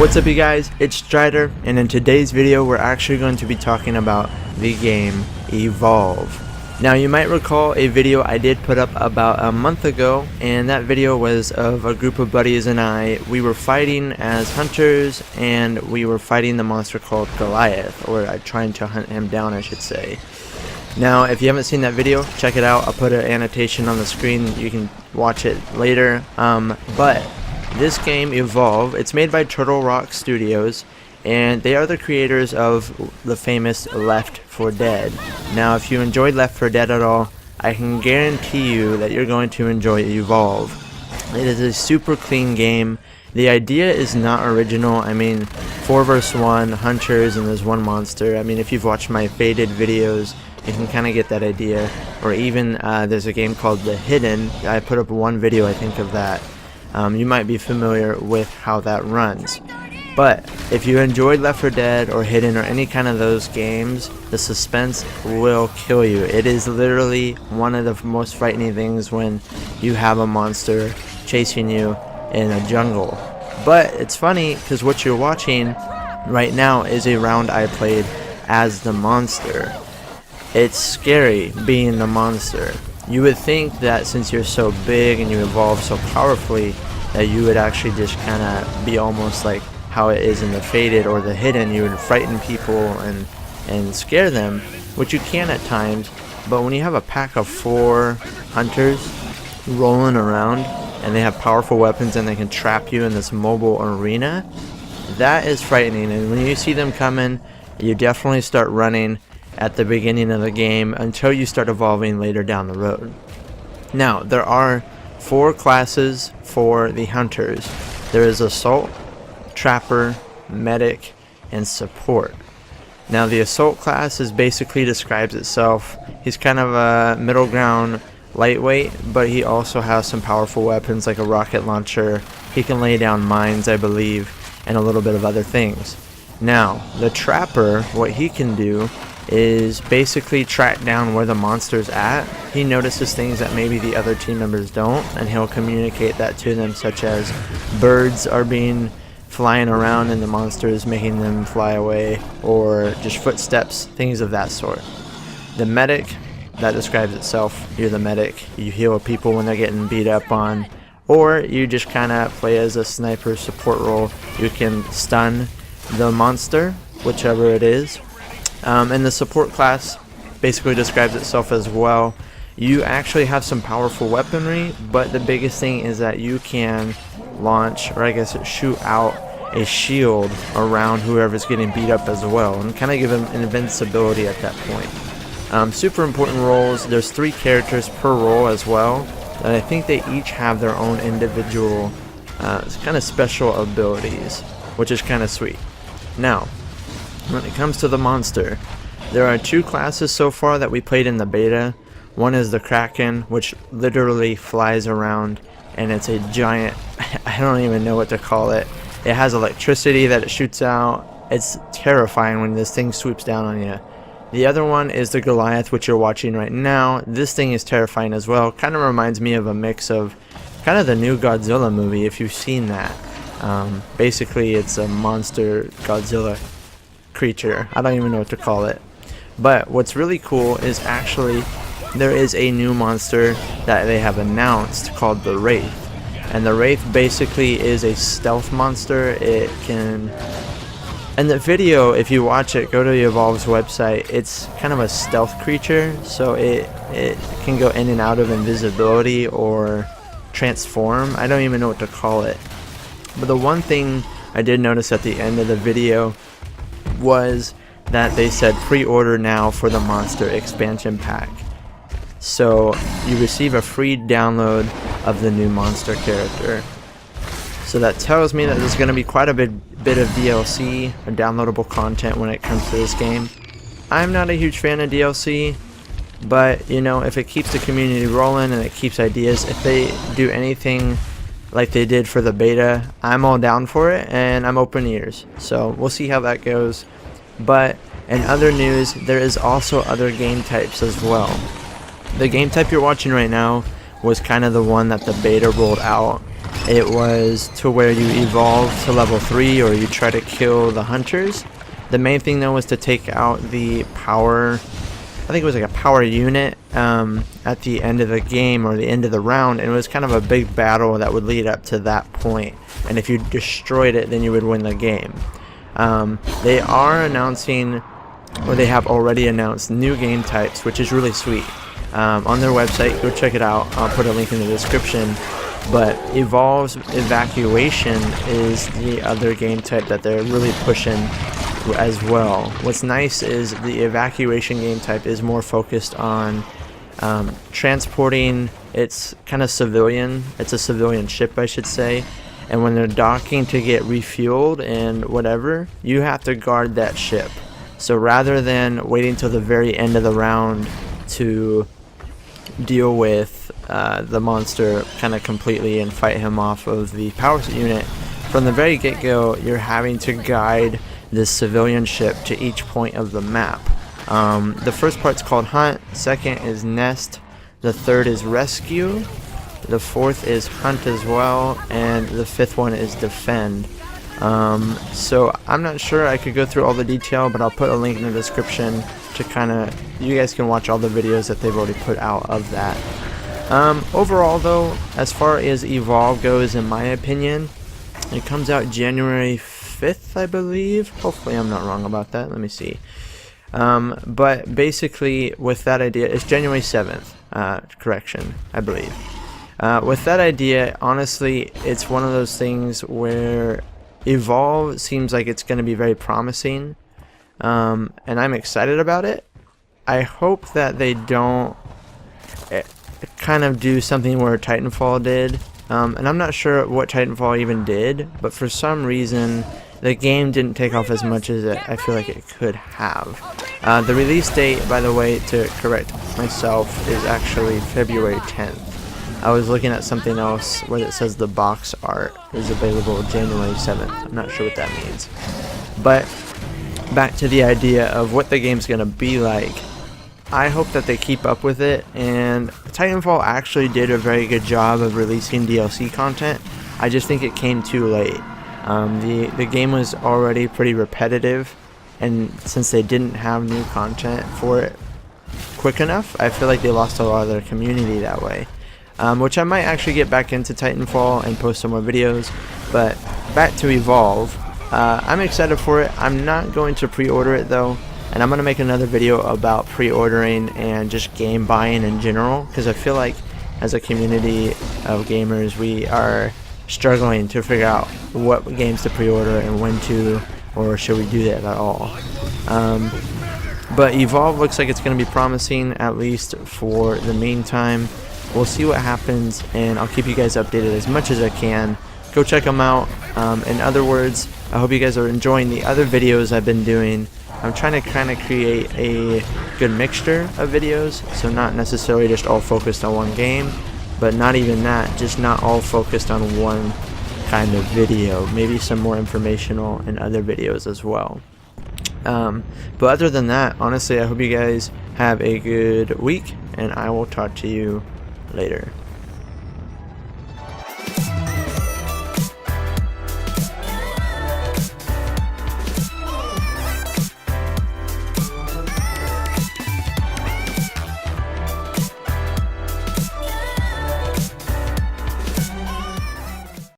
What's up you guys, it's Strider, and in today's video we're actually going to be talking about the game Evolve. Now you might recall a video I did put up about a month ago, and that video was of a group of buddies and we were fighting as hunters, and we were fighting the monster called Goliath, or trying to hunt him down I should say. Now if you haven't seen that video, check it out. I'll put an annotation on the screen, you can watch it later. But this game Evolve, it's made by Turtle Rock Studios, and they are the creators of the famous Left 4 Dead. Now if you enjoyed Left 4 Dead at all, I can guarantee you that you're going to enjoy Evolve. It is a super clean game. The idea is not original. I mean, 4 vs 1, hunters, and there's one monster. I mean, if you've watched my Faded videos, you can kind of get that idea. Or even there's a game called The Hidden. I put up one video I think of that. You might be familiar with how that runs. But if you enjoyed Left 4 Dead or Hidden or any kind of those games, the suspense will kill you. It is literally one of the most frightening things when you have a monster chasing you in a jungle. But it's funny because what you're watching right now is a round I played as the monster. It's scary being the monster. You would think that since you're so big and you evolve so powerfully that you would actually just kind of be almost like how it is in the Faded or the Hidden. You would frighten people and scare them, which you can at times. But when you have a pack of 4 hunters rolling around and they have powerful weapons and they can trap you in this mobile arena, that is frightening. And when you see them coming, you definitely start running at the beginning of the game until you start evolving later down the road. Now there are 4 classes for the hunters. There is Assault, Trapper, Medic, and Support. Now the Assault class is basically describes itself. He's kind of a middle ground lightweight, but he also has some powerful weapons like a rocket launcher. He can lay down mines I believe, and a little bit of other things. Now the Trapper, what he can do is basically track down where the monster's at. He notices things that maybe the other team members don't, and he'll communicate that to them, such as birds are flying around and the monster is making them fly away, or just footsteps, things of that sort. The Medic, that describes itself. You're the medic. You heal people when they're getting beat up on, or you just kind of play as a sniper support role. You can stun the monster, whichever it is. And the Support class basically describes itself as well. You actually have some powerful weaponry, but the biggest thing is that you can launch, or I guess shoot out a shield around whoever's getting beat up as well, and kind of give them invincibility at that point. Super important roles. There's 3 characters per role as well, and I think they each have their own individual kind of special abilities, which is kind of sweet. Now when it comes to the monster, there are 2 classes so far that we played in the beta. One is the Kraken, which literally flies around, and it's a giant, I don't even know what to call it. It has electricity that it shoots out. It's terrifying when this thing swoops down on you. The other one is the Goliath, which you're watching right now. This thing is terrifying as well. Kind of reminds me of a mix of kind of the new Godzilla movie, if you've seen that. Basically it's a monster Godzilla creature. I don't even know what to call it. But what's really cool is actually there is a new monster that they have announced called the Wraith. And the Wraith basically is a stealth monster. It can, in the video, if you watch it, go to the Evolve's website, it's kind of a stealth creature, so it can go in and out of invisibility or transform. I don't even know what to call it. But the one thing I did notice at the end of the video was that they said pre-order now for the monster expansion pack. So you receive a free download of the new monster character. So that tells me that there's going to be quite a bit of DLC or downloadable content when it comes to this game. I'm not a huge fan of DLC, but you know, if it keeps the community rolling and it keeps ideas, if they do anything like they did for the beta, I'm all down for it, and I'm open ears. So we'll see how that goes. But in other news, there is also other game types as well. The game type you're watching right now was kind of the one that the beta rolled out. it was to where you evolve to level 3 or you try to kill the hunters. The main thing though was to take out the power, I think it was like a power unit at the end of the game or the end of the round, and it was kind of a big battle that would lead up to that point, and if you destroyed it then you would win the game. They are announcing, or they have already announced, new game types, which is really sweet. On their website, go check it out. I'll put a link in the description. But Evolve's Evacuation is the other game type that they're really pushing as well. What's nice is the Evacuation game type is more focused on transporting. It's kind of civilian. It's a civilian ship, I should say. And when they're docking to get refueled and whatever, you have to guard that ship. So rather than waiting till the very end of the round to deal with the monster kind of completely and fight him off of the power unit, from the very get-go you're having to guide this civilian ship to each point of the map. The first part's called Hunt, second is Nest, the third is Rescue, the fourth is Hunt as well, and the fifth one is Defend. So I'm not sure I could go through all the detail, but I'll put a link in the description to kind of, you guys can watch all the videos that they've already put out of that. Overall though, as far as Evolve goes, in my opinion, it comes out January 5th, I believe. Hopefully I'm not wrong about that. Let me see. But basically with that idea, it's January 7th, correction, I believe. With that idea, honestly, it's one of those things where Evolve seems like it's going to be very promising, and I'm excited about it. I hope that they don't kind of do something where Titanfall did, and I'm not sure what Titanfall even did, but for some reason the game didn't take off as much as I feel like it could have. The release date, by the way, to correct myself, is actually February 10th. I was looking at something else where it says the box art is available January 7th. I'm not sure what that means. But back to the idea of what the game's going to be like. I hope that they keep up with it, and Titanfall actually did a very good job of releasing DLC content. I just think it came too late. The game was already pretty repetitive, and since they didn't have new content for it quick enough, I feel like they lost a lot of their community that way. Which I might actually get back into Titanfall and post some more videos. But back to Evolve, I'm excited for it. I'm not going to pre-order it though, and I'm going to make another video about pre-ordering and just game buying in general, because I feel like as a community of gamers we are struggling to figure out what games to pre-order and when to, or should we do that at all. But Evolve looks like it's going to be promising, at least for the meantime. We'll see what happens, and I'll keep you guys updated as much as I can. Go check them out. In other words, I hope you guys are enjoying the other videos I've been doing. I'm trying to kind of create a good mixture of videos, so not necessarily just all focused on one game, but not even that, just not all focused on one kind of video. Maybe some more informational in other videos as well. But other than that, honestly, I hope you guys have a good week, and I will talk to you later.